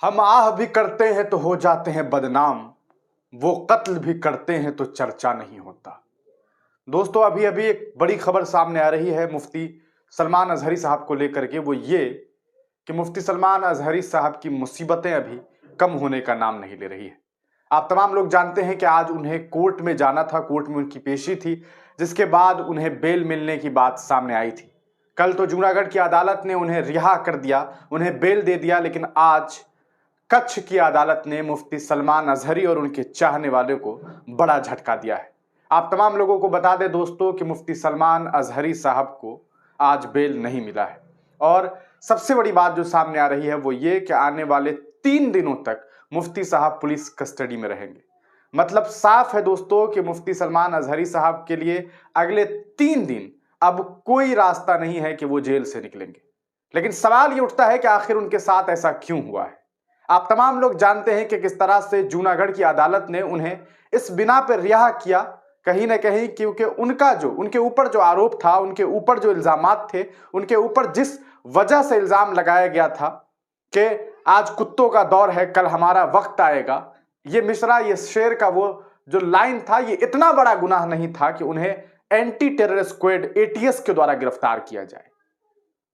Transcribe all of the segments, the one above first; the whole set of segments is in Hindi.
हम आह भी करते हैं तो हो जाते हैं बदनाम, वो कत्ल भी करते हैं तो चर्चा नहीं होता। दोस्तों, अभी अभी एक बड़ी खबर सामने आ रही है मुफ्ती सलमान अजहरी साहब को लेकर के। वो ये कि मुफ्ती सलमान अजहरी साहब की मुसीबतें अभी कम होने का नाम नहीं ले रही है। आप तमाम लोग जानते हैं कि आज उन्हें कोर्ट में जाना था, कोर्ट में उनकी पेशी थी, जिसके बाद उन्हें बेल मिलने की बात सामने आई थी। कल तो जूनागढ़ की अदालत ने उन्हें रिहा कर दिया, उन्हें बेल दे दिया, लेकिन आज कच्छ की अदालत ने मुफ्ती सलमान अजहरी और उनके चाहने वालों को बड़ा झटका दिया है। आप तमाम लोगों को बता दें दोस्तों कि मुफ्ती सलमान अजहरी साहब को आज बेल नहीं मिला है। और सबसे बड़ी बात जो सामने आ रही है वो ये कि आने वाले 3 दिनों तक मुफ्ती साहब पुलिस कस्टडी में रहेंगे। मतलब साफ है दोस्तों कि मुफ्ती सलमान अजहरी साहब के लिए अगले 3 दिन अब कोई रास्ता नहीं है कि वो जेल से निकलेंगे। लेकिन सवाल ये उठता है कि आखिर उनके साथ ऐसा क्यों हुआ है। आप तमाम लोग जानते हैं कि किस तरह से जूनागढ़ की अदालत ने उन्हें इस बिना पर रिहा किया, कहीं ना कहीं क्योंकि उनके ऊपर जो आरोप था, उनके ऊपर जो इल्जामात थे, उनके ऊपर जिस वजह से इल्जाम लगाया गया था कि आज कुत्तों का दौर है, कल हमारा वक्त आएगा, ये मिसरा, ये शेर का वो जो लाइन था, ये इतना बड़ा गुनाह नहीं था कि उन्हें एंटी टेरर स्क्वाड एटीएस के द्वारा गिरफ्तार किया जाए।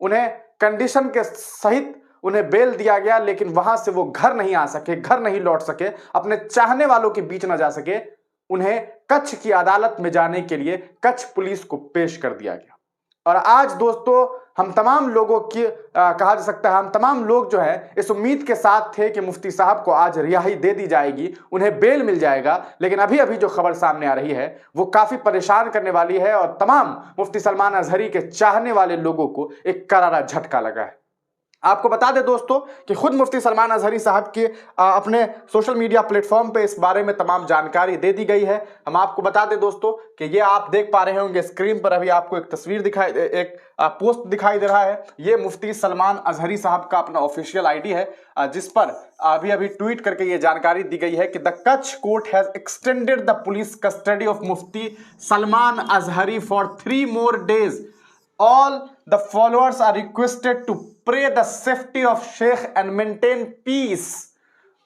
उन्हें कंडीशन के सहित उन्हें बेल दिया गया, लेकिन वहां से वो घर नहीं आ सके, घर नहीं लौट सके, अपने चाहने वालों के बीच न जा सके। उन्हें कच्छ की अदालत में जाने के लिए कच्छ पुलिस को पेश कर दिया गया। और आज दोस्तों हम तमाम लोगों की कहा जा सकता है, हम तमाम लोग जो है इस उम्मीद के साथ थे कि मुफ्ती साहब को आज रिहाई दे दी जाएगी, उन्हें बेल मिल जाएगा। लेकिन अभी अभी जो खबर सामने आ रही है वो काफी परेशान करने वाली है और तमाम मुफ्ती सलमान अजहरी के चाहने वाले लोगों को एक करारा झटका लगा है। आपको बता दें दोस्तों कि खुद मुफ्ती सलमान अजहरी साहब के अपने सोशल मीडिया प्लेटफॉर्म पे इस बारे में तमाम जानकारी दे दी गई है। हम आपको बता दें दोस्तों कि ये आप देख पा रहे होंगे स्क्रीन पर, अभी आपको एक तस्वीर दिखाई, एक पोस्ट दिखाई दे रहा है। ये मुफ्ती सलमान अजहरी साहब का अपना ऑफिशियल आईडी है, जिस पर अभी अभी ट्वीट करके ये जानकारी दी गई है कि the Kutch court has extended the police custody of Mufti Salman Azhari for 3 more days. All the followers are requested to pray the safety of Sheikh and maintain peace.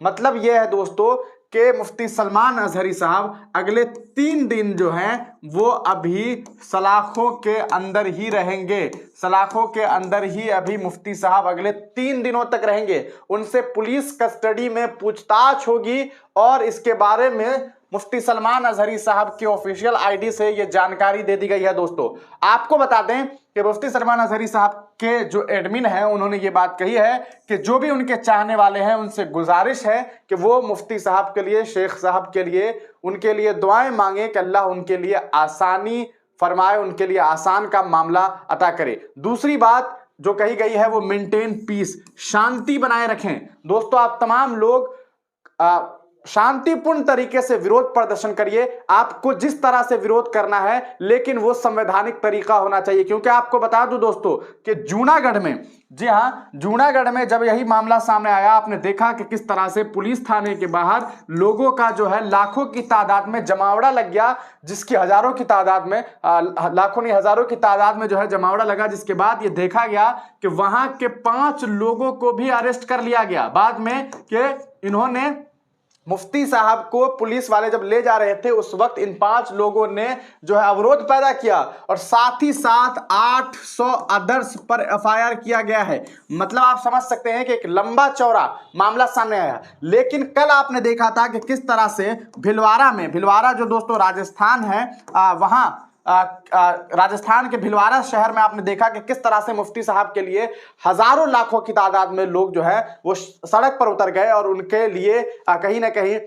मतलब यह है दोस्तों कि मुफ्ती सलमान अजहरी साहब अगले 3 दिन जो हैं वो अभी सलाखों के अंदर ही रहेंगे। सलाखों के अंदर ही अभी मुफ्ती साहब अगले 3 दिनों तक रहेंगे। उनसे पुलिस कस्टडी में पूछताछ होगी और इसके बारे में मुफ्ती सलमान अजहरी साहब के ऑफिशियल आईडी से यह जानकारी दे दी गई है। दोस्तों आपको बता दें कि मुफ्ती सलमान अजहरी साहब के जो एडमिन हैं उन्होंने ये बात कही है कि जो भी उनके चाहने वाले हैं उनसे गुजारिश है कि वो मुफ्ती साहब के लिए, शेख साहब के लिए, उनके लिए दुआएं मांगे कि अल्लाह उनके लिए आसानी फरमाए, उनके लिए आसान का मामला अता करे। दूसरी बात जो कही गई है वो मेंटेन पीस, शांति बनाए रखें। दोस्तों आप तमाम लोग शांतिपूर्ण तरीके से विरोध प्रदर्शन करिए, आपको जिस तरह से विरोध करना है, लेकिन वो संवैधानिक तरीका होना चाहिए। क्योंकि आपको बता दूं दोस्तों कि जूनागढ़ में, जी हां, जूनागढ़ में जब यही मामला सामने आया, आपने देखा कि किस तरह से पुलिस थाने के बाहर लोगों का जो है लाखों की तादाद में जमावड़ा लग गया, जिसकी हजारों की तादाद में, लाखों नहीं हजारों की तादाद में जो है जमावड़ा लगा, जिसके बाद ये देखा गया कि वहां के 5 लोगों को भी अरेस्ट कर लिया गया बाद में कि इन्होंने मुफ्ती साहब को पुलिस वाले जब ले जा रहे थे उस वक्त इन 5 लोगों ने जो है अवरोध पैदा किया और साथ ही साथ 800 अदर्स पर एफआईआर किया गया है। मतलब आप समझ सकते हैं कि एक लंबा चौड़ा मामला सामने आया। लेकिन कल आपने देखा था कि किस तरह से भिलवाड़ा जो दोस्तों राजस्थान है, वहां राजस्थान के भिलवाड़ा शहर में आपने देखा कि किस तरह से मुफ्ती साहब के लिए हजारों लाखों की तादाद में लोग जो है वो सड़क पर उतर गए और उनके लिए कहीं ना कहीं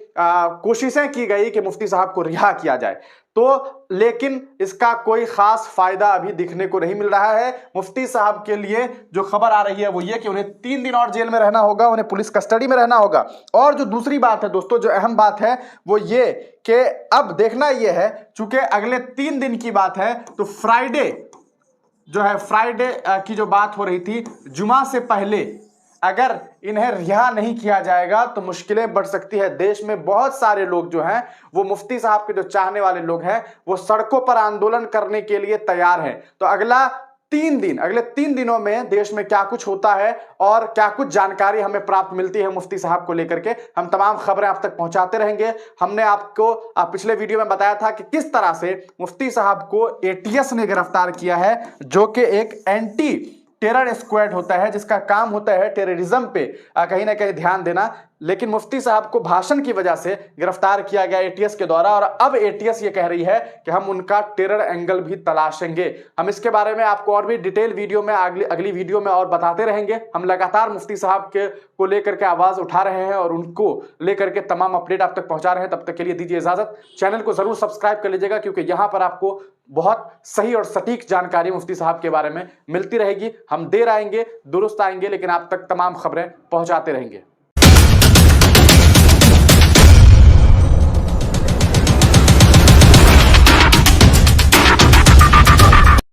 कोशिशें की गई कि मुफ्ती साहब को रिहा किया जाए। तो लेकिन इसका कोई खास फायदा अभी दिखने को नहीं मिल रहा है। मुफ्ती साहब के लिए जो खबर आ रही है वो ये कि उन्हें 3 दिन और जेल में रहना होगा, उन्हें पुलिस कस्टडी में रहना होगा। और जो दूसरी बात है दोस्तों, जो अहम बात है वो ये कि अब देखना ये है, चूंकि अगले 3 दिन की बात है, तो फ्राइडे की जो बात हो रही थी, जुमा से पहले अगर इन्हें रिहा नहीं किया जाएगा तो मुश्किलें बढ़ सकती है। देश में बहुत सारे लोग जो हैं वो मुफ्ती साहब के जो चाहने वाले लोग हैं वो सड़कों पर आंदोलन करने के लिए तैयार हैं। तो अगला अगले 3 दिनों में देश में क्या कुछ होता है और क्या कुछ जानकारी हमें प्राप्त मिलती है मुफ्ती साहब को लेकर के, हम तमाम खबरें आप तक पहुंचाते रहेंगे। हमने आपको पिछले वीडियो में बताया था कि किस तरह से मुफ्ती साहब को एटीएस ने गिरफ्तार किया है, जो कि एक एंटी टेरर स्क्वाड होता है जिसका काम होता है टेररिज्म पे कहीं ना कहीं ध्यान देना। लेकिन मुफ्ती साहब को भाषण की वजह से गिरफ्तार किया गया एटीएस के द्वारा, और अब एटीएस ये कह रही है कि हम उनका टेरर एंगल भी तलाशेंगे। हम इसके बारे में आपको और भी डिटेल वीडियो में अगली वीडियो में और बताते रहेंगे। हम लगातार मुफ्ती साहब को लेकर के आवाज उठा रहे हैं और उनको लेकर के तमाम अपडेट आप तक पहुंचा रहे हैं। तब तक के लिए दीजिए इजाजत। चैनल को जरूर सब्सक्राइब कर लीजिएगा, क्योंकि यहां पर आपको बहुत सही और सटीक जानकारी मुफ्ती साहब के बारे में मिलती रहेगी। हम देर आएंगे, दुरुस्त आएंगे, लेकिन आप तक तमाम खबरें पहुंचाते रहेंगे।